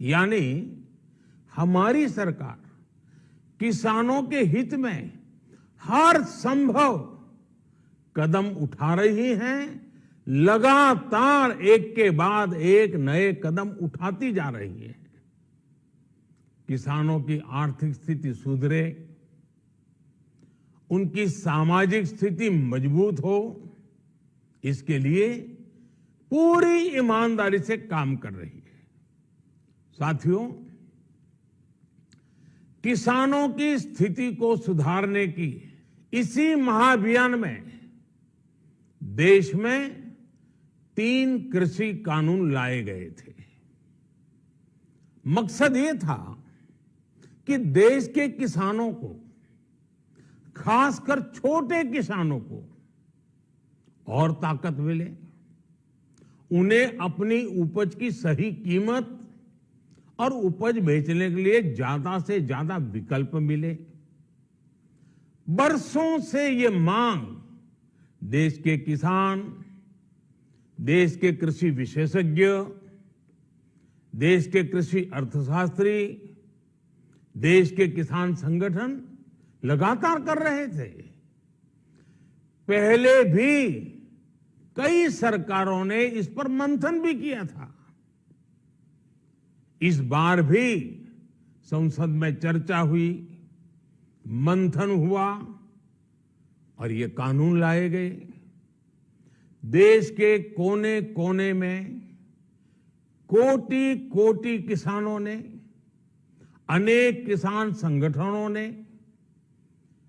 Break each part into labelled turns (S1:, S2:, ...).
S1: यानी हमारी सरकार किसानों के हित में हर संभव कदम उठा रही है, लगातार एक के बाद एक नए कदम उठाती जा रही है। किसानों की आर्थिक स्थिति सुधरे, उनकी सामाजिक स्थिति मजबूत हो, इसके लिए पूरी ईमानदारी से काम कर रही है। साथियों, किसानों की स्थिति को सुधारने की इसी महाअभियान में देश में 3 कृषि कानून लाए गए थे। मकसद ये था कि देश के किसानों को, खासकर छोटे किसानों को और ताकत मिले, उन्हें अपनी उपज की सही कीमत और उपज बेचने के लिए ज्यादा से ज्यादा विकल्प मिले। बरसों से ये मांग देश के किसान, देश के कृषि विशेषज्ञ, देश के कृषि अर्थशास्त्री, देश के किसान संगठन लगातार कर रहे थे। पहले भी कई सरकारों ने इस पर मंथन भी किया था। इस बार भी संसद में चर्चा हुई, मंथन हुआ और ये कानून लाए गए। देश के कोने कोने में कोटि कोटि किसानों ने, अनेक किसान संगठनों ने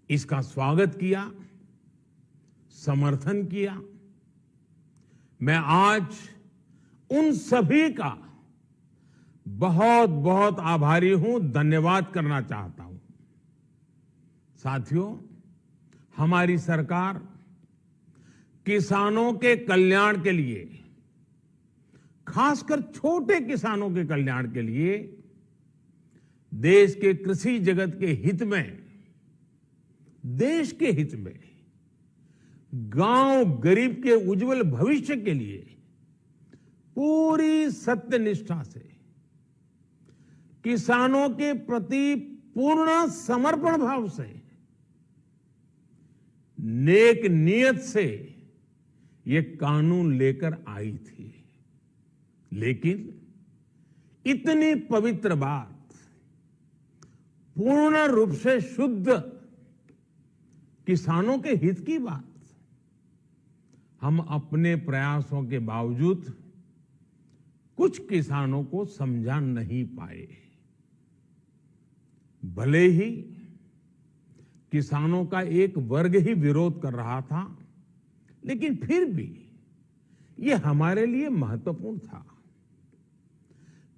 S1: इसका स्वागत किया, समर्थन किया। मैं आज उन सभी का बहुत बहुत आभारी हूं, धन्यवाद करना चाहता हूं। साथियों, हमारी सरकार किसानों के कल्याण के लिए, खासकर छोटे किसानों के कल्याण के लिए, देश के कृषि जगत के हित में, देश के हित में, गांव गरीब के उज्जवल भविष्य के लिए पूरी सत्यनिष्ठा से, किसानों के प्रति पूर्ण समर्पण भाव से, नेक नियत से ये कानून लेकर आई थी। लेकिन इतनी पवित्र बात, पूर्ण रूप से शुद्ध किसानों के हित की बात, हम अपने प्रयासों के बावजूद कुछ किसानों को समझा नहीं पाए। भले ही किसानों का एक वर्ग ही विरोध कर रहा था, लेकिन फिर भी यह हमारे लिए महत्वपूर्ण था।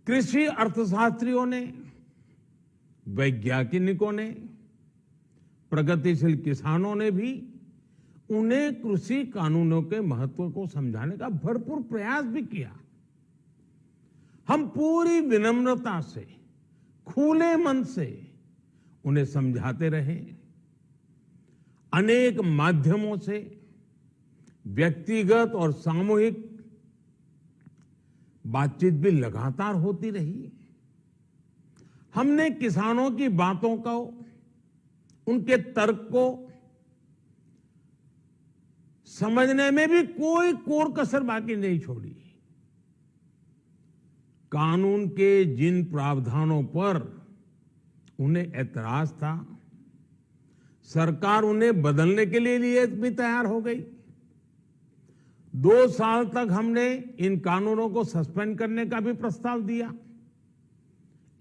S1: कृषि अर्थशास्त्रियों ने, वैज्ञानिकों ने, प्रगतिशील किसानों ने भी उन्हें कृषि कानूनों के महत्व को समझाने का भरपूर प्रयास भी किया। हम पूरी विनम्रता से, खुले मन से उन्हें समझाते रहे। अनेक माध्यमों से व्यक्तिगत और सामूहिक बातचीत भी लगातार होती रही। हमने किसानों की बातों को, उनके तर्क को समझने में भी कोई कोर कसर बाकी नहीं छोड़ी। कानून के जिन प्रावधानों पर उन्हें ऐतराज था, सरकार उन्हें बदलने के लिए भी तैयार हो गई। 2 साल तक हमने इन कानूनों को सस्पेंड करने का भी प्रस्ताव दिया।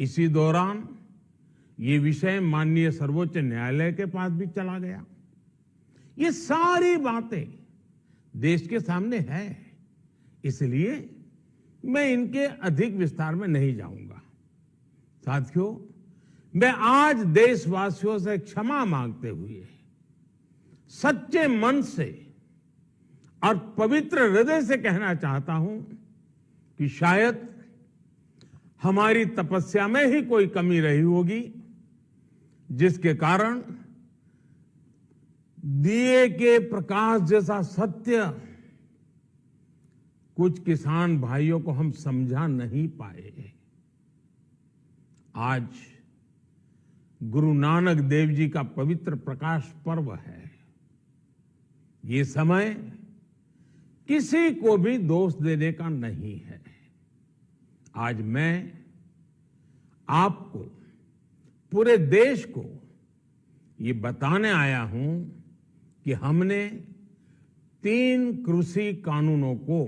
S1: इसी दौरान ये विषय माननीय सर्वोच्च न्यायालय के पास भी चला गया। ये सारी बातें देश के सामने है, इसलिए मैं इनके अधिक विस्तार में नहीं जाऊंगा। साथियों, मैं आज देशवासियों से क्षमा मांगते हुए सच्चे मन से और पवित्र हृदय से कहना चाहता हूं कि शायद हमारी तपस्या में ही कोई कमी रही होगी, जिसके कारण दिए के प्रकाश जैसा सत्य कुछ किसान भाइयों को हम समझा नहीं पाए। आज गुरु नानक देव जी का पवित्र प्रकाश पर्व है। ये समय किसी को भी दोष देने का नहीं है। आज मैं आपको, पूरे देश को ये बताने आया हूं कि हमने 3 कृषि कानूनों को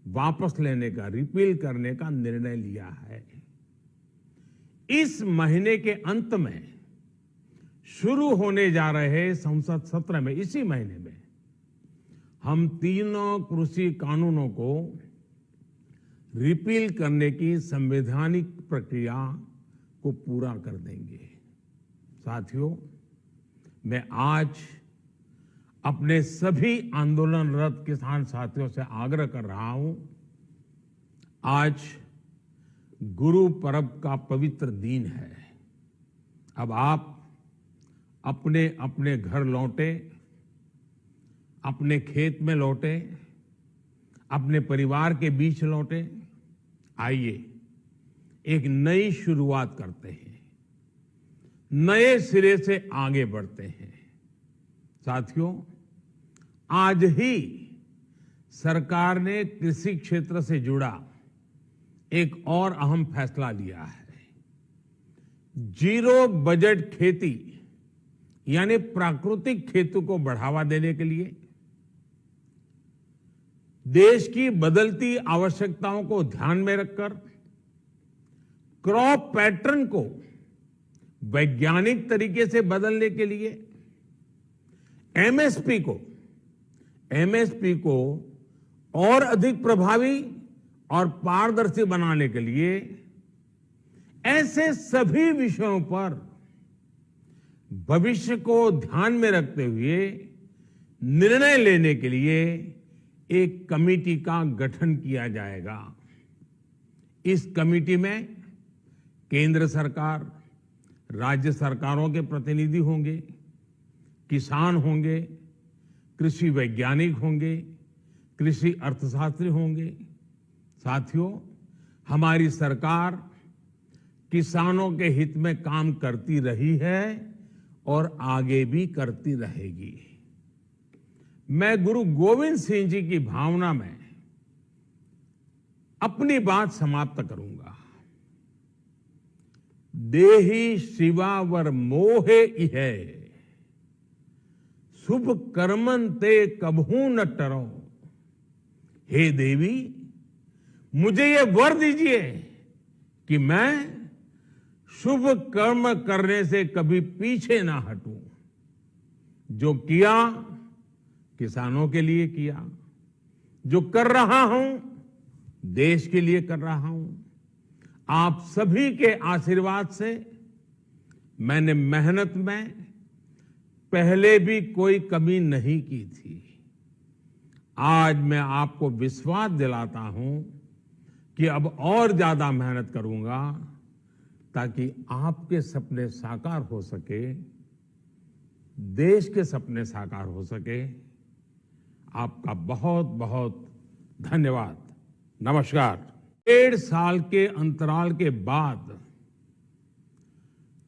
S1: वापस लेने का, रिपील करने का निर्णय लिया है। इस महीने के अंत में शुरू होने जा रहे संसद सत्र में, इसी महीने में, हम 3 कृषि कानूनों को रिपील करने की संवैधानिक प्रक्रिया को पूरा कर देंगे। साथियों, मैं आज अपने सभी आंदोलनरत किसान साथियों से आग्रह कर रहा हूं, आज गुरु पर्व का पवित्र दिन है। अब आप अपने अपने घर लौटे, अपने खेत में लौटे, अपने परिवार के बीच लौटे। आइए एक नई शुरुआत करते हैं, नए सिरे से आगे बढ़ते हैं। साथियों, आज ही सरकार ने कृषि क्षेत्र से जुड़ा एक और अहम फैसला लिया है। जीरो बजट खेती यानी प्राकृतिक खेती को बढ़ावा देने के लिए, देश की बदलती आवश्यकताओं को ध्यान में रखकर क्रॉप पैटर्न को वैज्ञानिक तरीके से बदलने के लिए एमएसपी को और अधिक प्रभावी और पारदर्शी बनाने के लिए ऐसे सभी विषयों पर भविष्य को ध्यान में रखते हुए निर्णय लेने के लिए एक कमेटी का गठन किया जाएगा। इस कमेटी में केंद्र सरकार, राज्य सरकारों के प्रतिनिधि होंगे, किसान होंगे, कृषि वैज्ञानिक होंगे, कृषि अर्थशास्त्री होंगे। साथियों, हमारी सरकार किसानों के हित में काम करती रही है और आगे भी करती रहेगी। मैं गुरु गोविंद सिंह जी की भावना में अपनी बात समाप्त करूंगा। देहि शिवावर मोहे इहे, शुभ कर्मन ते कबहू न टरो। हे देवी, मुझे ये वर दीजिए कि मैं शुभ कर्म करने से कभी पीछे ना हटूं। जो किया किसानों के लिए किया, जो कर रहा हूं देश के लिए कर रहा हूं। आप सभी के आशीर्वाद से मैंने मेहनत में पहले भी कोई कमी नहीं की थी। आज मैं आपको विश्वास दिलाता हूं कि अब और ज्यादा मेहनत करूंगा ताकि आपके सपने साकार हो सके, देश के सपने साकार हो सके। आपका बहुत बहुत धन्यवाद। नमस्कार। 1.5 साल के अंतराल के बाद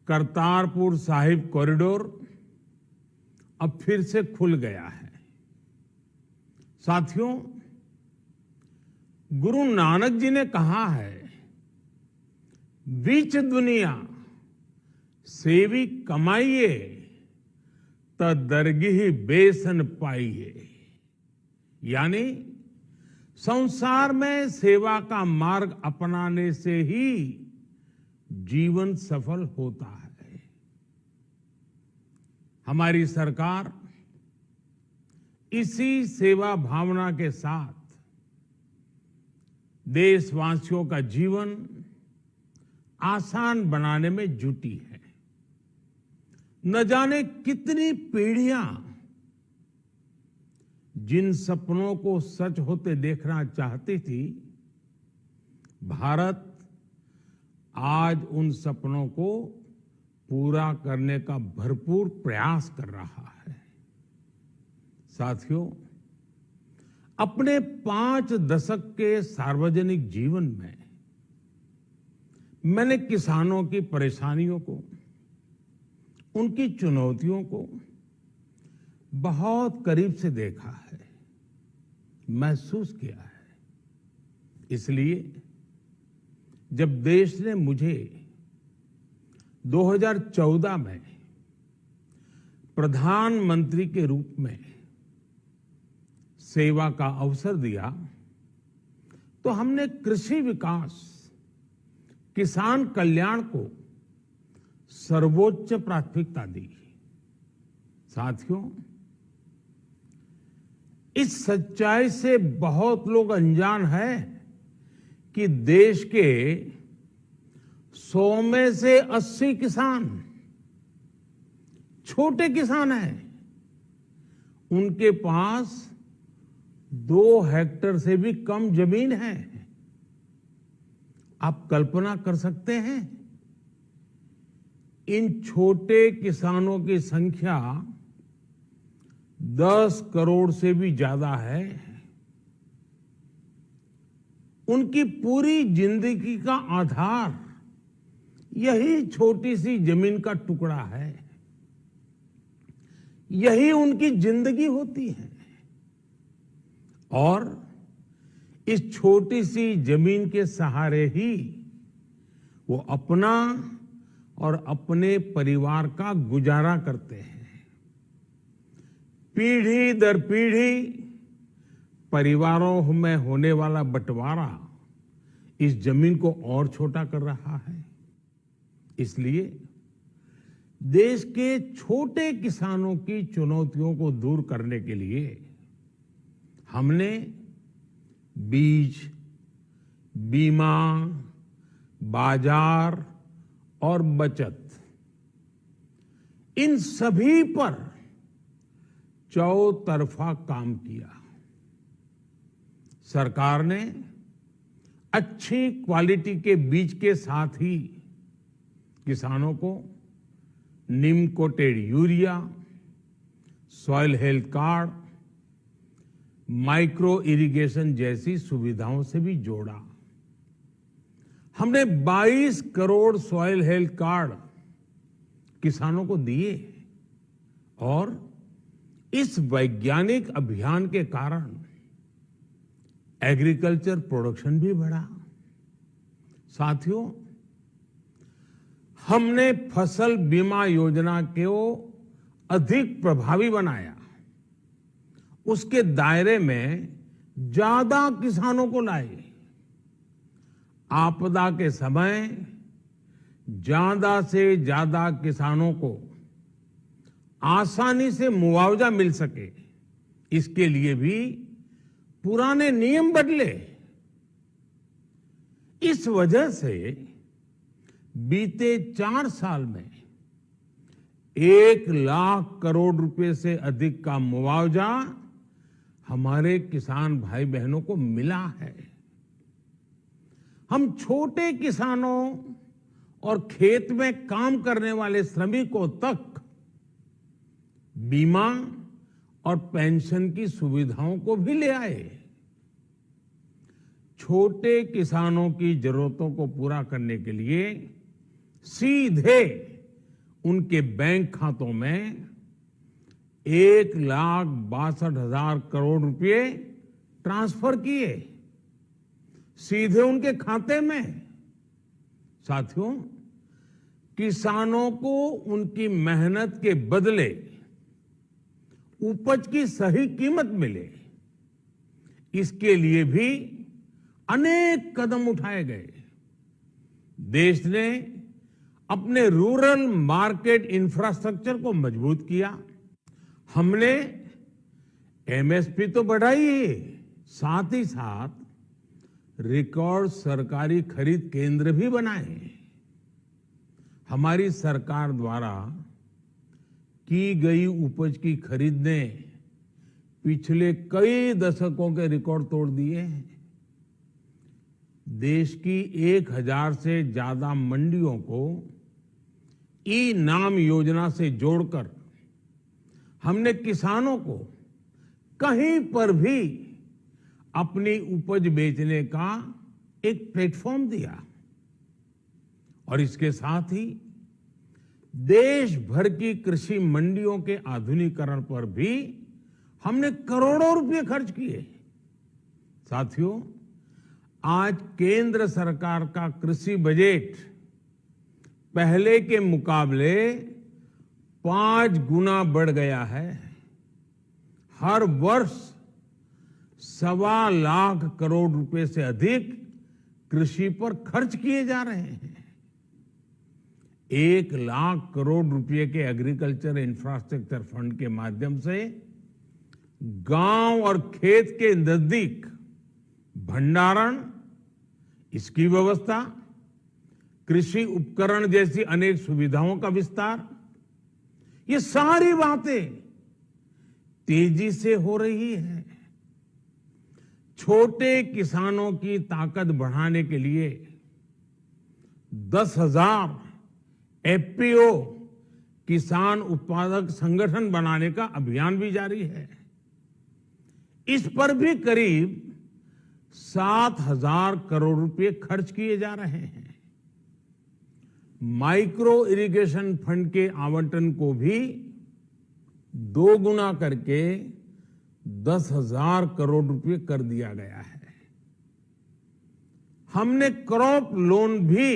S1: करतारपुर साहिब कॉरिडोर अब फिर से खुल गया है। साथियों, गुरु नानक जी ने कहा है, बीच दुनिया सेवी कमाइए त दरगिही बेसन पाइए। यानी संसार में सेवा का मार्ग अपनाने से ही जीवन सफल होता है। हमारी सरकार इसी सेवा भावना के साथ देशवासियों का जीवन आसान बनाने में जुटी है। न जाने कितनी पीढ़ियां जिन सपनों को सच होते देखना चाहती थी, भारत आज उन सपनों को पूरा करने का भरपूर प्रयास कर रहा है। साथियों, अपने 5 दशक के सार्वजनिक जीवन में मैंने किसानों की परेशानियों को, उनकी चुनौतियों को बहुत करीब से देखा है, महसूस किया है। इसलिए जब देश ने मुझे 2014 में प्रधानमंत्री के रूप में सेवा का अवसर दिया, तो हमने कृषि विकास, किसान कल्याण को सर्वोच्च प्राथमिकता दी। साथियों, इस सच्चाई से बहुत लोग अनजान हैं कि देश के 100 में से 80 किसान छोटे किसान हैं। उनके पास 2 हेक्टेयर से भी कम जमीन है। आप कल्पना कर सकते हैं, इन छोटे किसानों की संख्या 10 करोड़ से भी ज्यादा है। उनकी पूरी जिंदगी का आधार यही छोटी सी जमीन का टुकड़ा है। यही उनकी जिंदगी होती है। और इस छोटी सी जमीन के सहारे ही वो अपना और अपने परिवार का गुजारा करते हैं। पीढ़ी दर पीढ़ी परिवारों में होने वाला बंटवारा इस जमीन को और छोटा कर रहा है। इसलिए देश के छोटे किसानों की चुनौतियों को दूर करने के लिए हमने बीज, बीमा, बाजार और बचत, इन सभी पर चौतरफा काम किया। सरकार ने अच्छी क्वालिटी के बीज के साथ ही किसानों को neem coated urea, soil health card, micro irrigation जैसी सुविधाओं से भी जोड़ा। हमने 22 करोड़ सॉइल हेल्थ कार्ड किसानों को दिए और इस वैज्ञानिक अभियान के कारण एग्रीकल्चर प्रोडक्शन भी बढ़ा। साथियों, हमने फसल बीमा योजना को अधिक प्रभावी बनाया। उसके दायरे में ज्यादा किसानों को लाए। आपदा के समय ज्यादा से ज्यादा किसानों को आसानी से मुआवजा मिल सके, इसके लिए भी पुराने नियम बदले। इस वजह से बीते 4 साल में 1 लाख करोड़ रुपए से अधिक का मुआवजा हमारे किसान भाई बहनों को मिला है। हम छोटे किसानों और खेत में काम करने वाले श्रमिकों तक बीमा और पेंशन की सुविधाओं को भी ले आए। छोटे किसानों की जरूरतों को पूरा करने के लिए सीधे उनके बैंक खातों में 1,62,000 करोड़ रुपए ट्रांसफर किए, सीधे उनके खाते में। साथियों, किसानों को उनकी मेहनत के बदले उपज की सही कीमत मिले, इसके लिए भी अनेक कदम उठाए गए। देश ने अपने रूरल मार्केट इंफ्रास्ट्रक्चर को मजबूत किया। हमने एमएसपी तो बढ़ाई ही, साथ ही साथ रिकॉर्ड सरकारी खरीद केंद्र भी बनाए। हमारी सरकार द्वारा की गई उपज की खरीद ने पिछले कई दशकों के रिकॉर्ड तोड़ दिए हैं। देश की 1000 से ज्यादा मंडियों को ई नाम योजना से जोड़कर हमने किसानों को कहीं पर भी अपनी उपज बेचने का एक प्लेटफॉर्म दिया। और इसके साथ ही देश भर की कृषि मंडियों के आधुनिकीकरण पर भी हमने करोड़ों रुपए खर्च किए। साथियों, आज केंद्र सरकार का कृषि बजट पहले के मुकाबले 5 गुना बढ़ गया है। हर वर्ष 1.25 लाख करोड़ रुपए से अधिक कृषि पर खर्च किए जा रहे हैं। 1 लाख करोड़ रुपए के एग्रीकल्चर इंफ्रास्ट्रक्चर फंड के माध्यम से गांव और खेत के नजदीक भंडारण, इसकी व्यवस्था, कृषि उपकरण जैसी अनेक सुविधाओं का विस्तार, ये सारी बातें तेजी से हो रही है। छोटे किसानों की ताकत बढ़ाने के लिए 10,000 एफपीओ किसान उत्पादक संगठन बनाने का अभियान भी जारी है। इस पर भी करीब 7,000 करोड़ रुपए खर्च किए जा रहे हैं। माइक्रो इरिगेशन फंड के आवंटन को भी 2 गुना करके 10,000 करोड़ रुपए कर दिया गया है। हमने क्रॉप लोन भी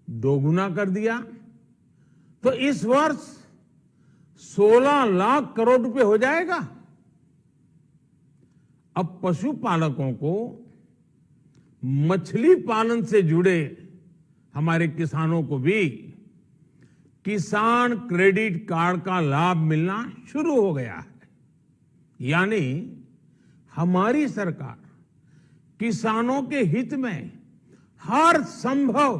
S1: 2 गुना कर दिया, तो इस वर्ष 16 लाख करोड़ रुपए हो जाएगा। अब पशुपालकों को मछली पालन से जुड़े हमारे किसानों को भी किसान क्रेडिट कार्ड का लाभ मिलना शुरू हो गया है। यानी हमारी सरकार किसानों के हित में हर संभव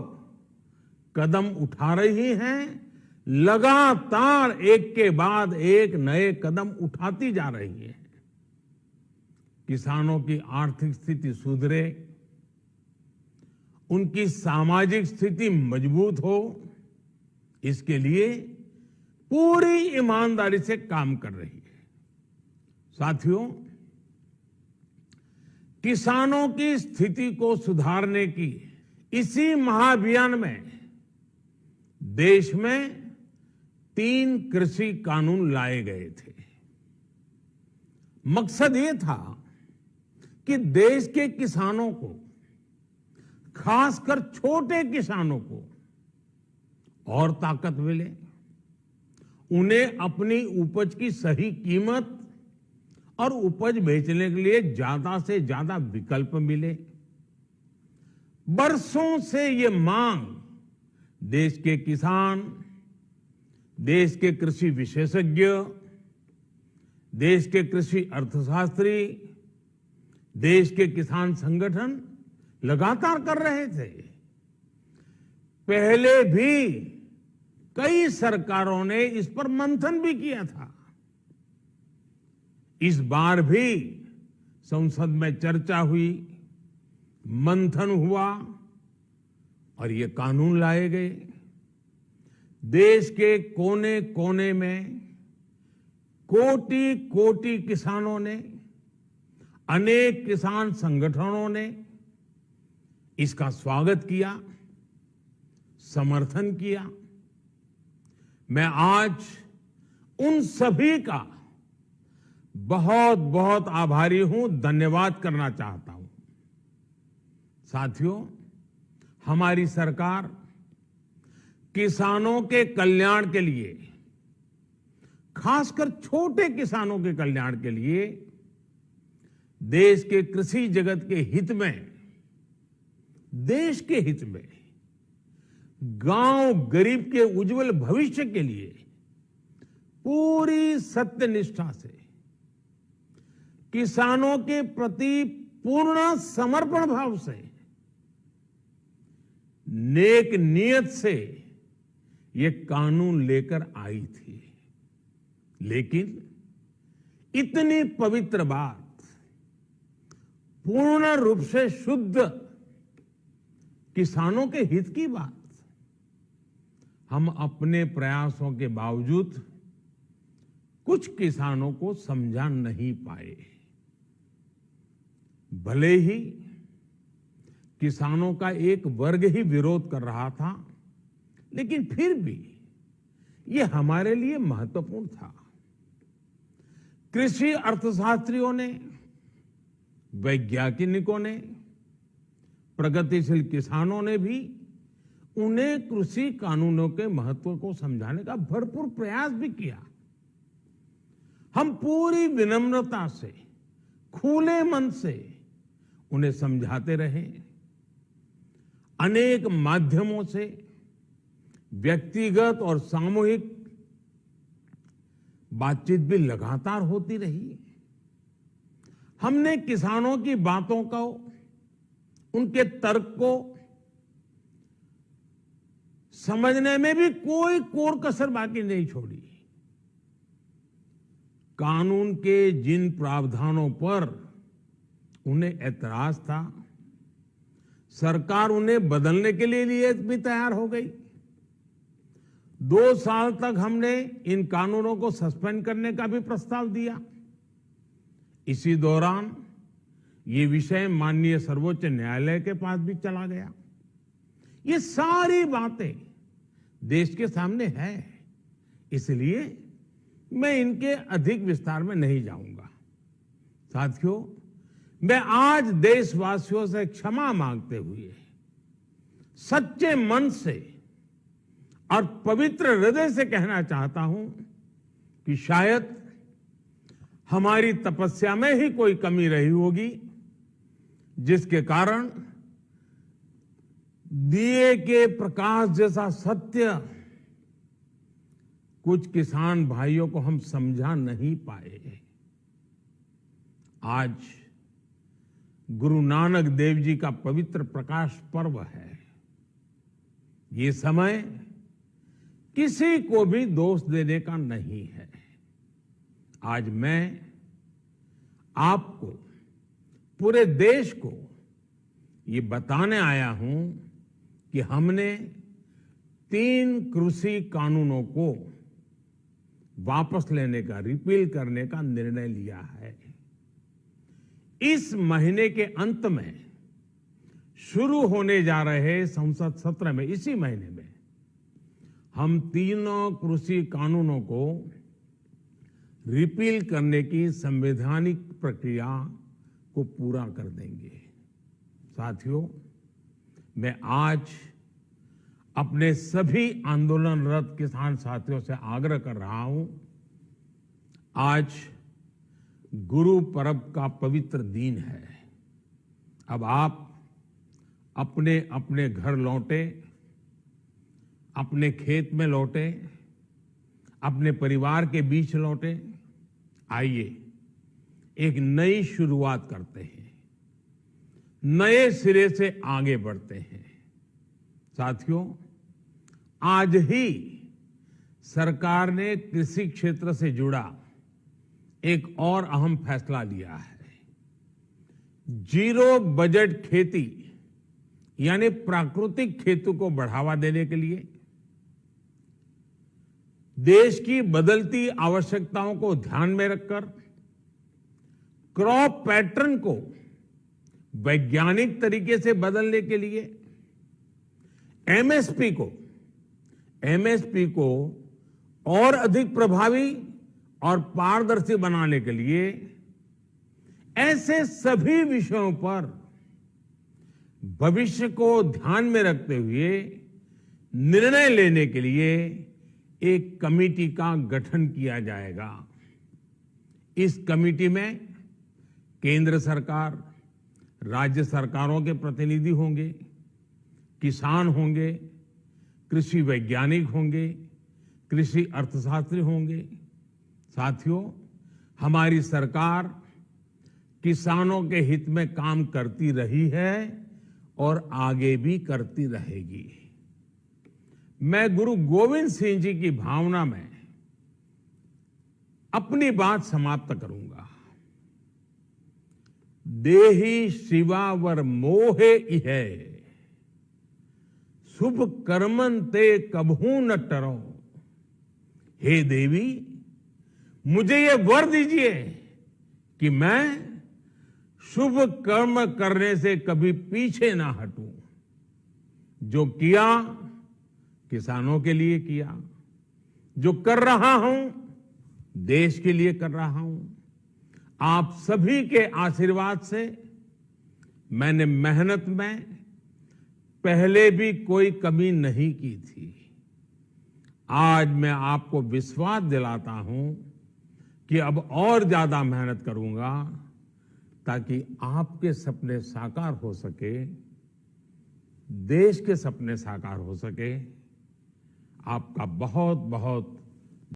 S1: कदम उठा रही है, लगातार एक के बाद एक नए कदम उठाती जा रही है। किसानों की आर्थिक स्थिति सुधरे, उनकी सामाजिक स्थिति मजबूत हो, इसके लिए पूरी ईमानदारी से काम कर रही है। साथियों, किसानों की स्थिति को सुधारने की इसी महाअभियान में देश में 3 कृषि कानून लाए गए थे। मकसद ये था कि देश के किसानों को, खासकर छोटे किसानों को और ताकत मिले, उन्हें अपनी उपज की सही कीमत और उपज बेचने के लिए ज्यादा से ज्यादा विकल्प मिले। बरसों से ये मांग देश के किसान, देश के कृषि विशेषज्ञ, देश के कृषि अर्थशास्त्री, देश के किसान संगठन लगातार कर रहे थे। पहले भी कई सरकारों ने इस पर मंथन भी किया था। इस बार भी संसद में चर्चा हुई, मंथन हुआ और ये कानून लाए गए। देश के कोने कोने में कोटि कोटि किसानों ने, अनेक किसान संगठनों ने इसका स्वागत किया, समर्थन किया। मैं आज उन सभी का बहुत बहुत आभारी हूं, धन्यवाद करना चाहता हूं। साथियों, हमारी सरकार किसानों के कल्याण के लिए, खासकर छोटे किसानों के कल्याण के लिए, देश के कृषि जगत के हित में, देश के हित में, गांव गरीब के उज्जवल भविष्य के लिए पूरी सत्यनिष्ठा से, किसानों के प्रति पूर्ण समर्पण भाव से, नेक नियत से ये कानून लेकर आई थी। लेकिन इतनी पवित्र बात, पूर्ण रूप से शुद्ध किसानों के हित की बात, हम अपने प्रयासों के बावजूद कुछ किसानों को समझा नहीं पाए। भले ही किसानों का एक वर्ग ही विरोध कर रहा था, लेकिन फिर भी ये हमारे लिए महत्वपूर्ण था। कृषि अर्थशास्त्रियों ने, वैज्ञानिकों ने, प्रगतिशील किसानों ने भी उन्हें कृषि कानूनों के महत्व को समझाने का भरपूर प्रयास भी किया। हम पूरी विनम्रता से, खुले मन से उन्हें समझाते रहे। अनेक माध्यमों से व्यक्तिगत और सामूहिक बातचीत भी लगातार होती रही। हमने किसानों की बातों को, उनके तर्क को समझने में भी कोई कोर कसर बाकी नहीं छोड़ी। कानून के जिन प्रावधानों पर उन्हें ऐतराज था, सरकार उन्हें बदलने के लिए भी तैयार हो गई। 2 साल तक हमने इन कानूनों को सस्पेंड करने का भी प्रस्ताव दिया। इसी दौरान ये विषय माननीय सर्वोच्च न्यायालय के पास भी चला गया। ये सारी बातें देश के सामने है, इसलिए मैं इनके अधिक विस्तार में नहीं जाऊंगा। साथियों, मैं आज देशवासियों से क्षमा मांगते हुए सच्चे मन से और पवित्र हृदय से कहना चाहता हूं कि शायद हमारी तपस्या में ही कोई कमी रही होगी, जिसके कारण दिए के प्रकाश जैसा सत्य कुछ किसान भाइयों को हम समझा नहीं पाए। आज गुरु नानक देव जी का पवित्र प्रकाश पर्व है। ये समय किसी को भी दोष देने का नहीं है। आज मैं आपको, पूरे देश को ये बताने आया हूं कि हमने 3 कृषि कानूनों को वापस लेने का, रिपील करने का निर्णय लिया है। इस महीने के अंत में शुरू होने जा रहे संसद सत्र में, इसी महीने में हम 3 कृषि कानूनों को रिपील करने की संवैधानिक प्रक्रिया को पूरा कर देंगे। साथियों, मैं आज अपने सभी आंदोलनरत किसान साथियों से आग्रह कर रहा हूं, आज गुरु पर्व का पवित्र दिन है। अब आप अपने अपने घर लौटे, अपने खेत में लौटे, अपने परिवार के बीच लौटे। आइए एक नई शुरुआत करते हैं, नए सिरे से आगे बढ़ते हैं। साथियों, आज ही सरकार ने कृषि क्षेत्र से जुड़ा एक और अहम फैसला लिया है। 0 बजट खेती यानी प्राकृतिक खेती को बढ़ावा देने के लिए, देश की बदलती आवश्यकताओं को ध्यान में रखकर क्रॉप पैटर्न को वैज्ञानिक तरीके से बदलने के लिए एमएसपी को और अधिक प्रभावी और पारदर्शी बनाने के लिए, ऐसे सभी विषयों पर भविष्य को ध्यान में रखते हुए निर्णय लेने के लिए एक कमेटी का गठन किया जाएगा। इस कमेटी में केंद्र सरकार, राज्य सरकारों के प्रतिनिधि होंगे, किसान होंगे, कृषि वैज्ञानिक होंगे, कृषि अर्थशास्त्री होंगे। साथियों, हमारी सरकार किसानों के हित में काम करती रही है और आगे भी करती रहेगी। मैं गुरु गोविंद सिंह जी की भावना में अपनी बात समाप्त करूंगा। देहि शिवावर मोहे इहे, शुभ कर्मन ते कबहू न टरो। हे देवी, मुझे ये वर दीजिए कि मैं शुभ कर्म करने से कभी पीछे ना हटूं। जो किया किसानों के लिए किया। जो कर रहा हूं देश के लिए कर रहा हूं। आप सभी के आशीर्वाद से मैंने मेहनत में पहले भी कोई कमी नहीं की थी। आज मैं आपको विश्वास दिलाता हूं कि अब और ज्यादा मेहनत करूंगा ताकि आपके सपने साकार हो सके, देश के सपने साकार हो सके। आपका बहुत बहुत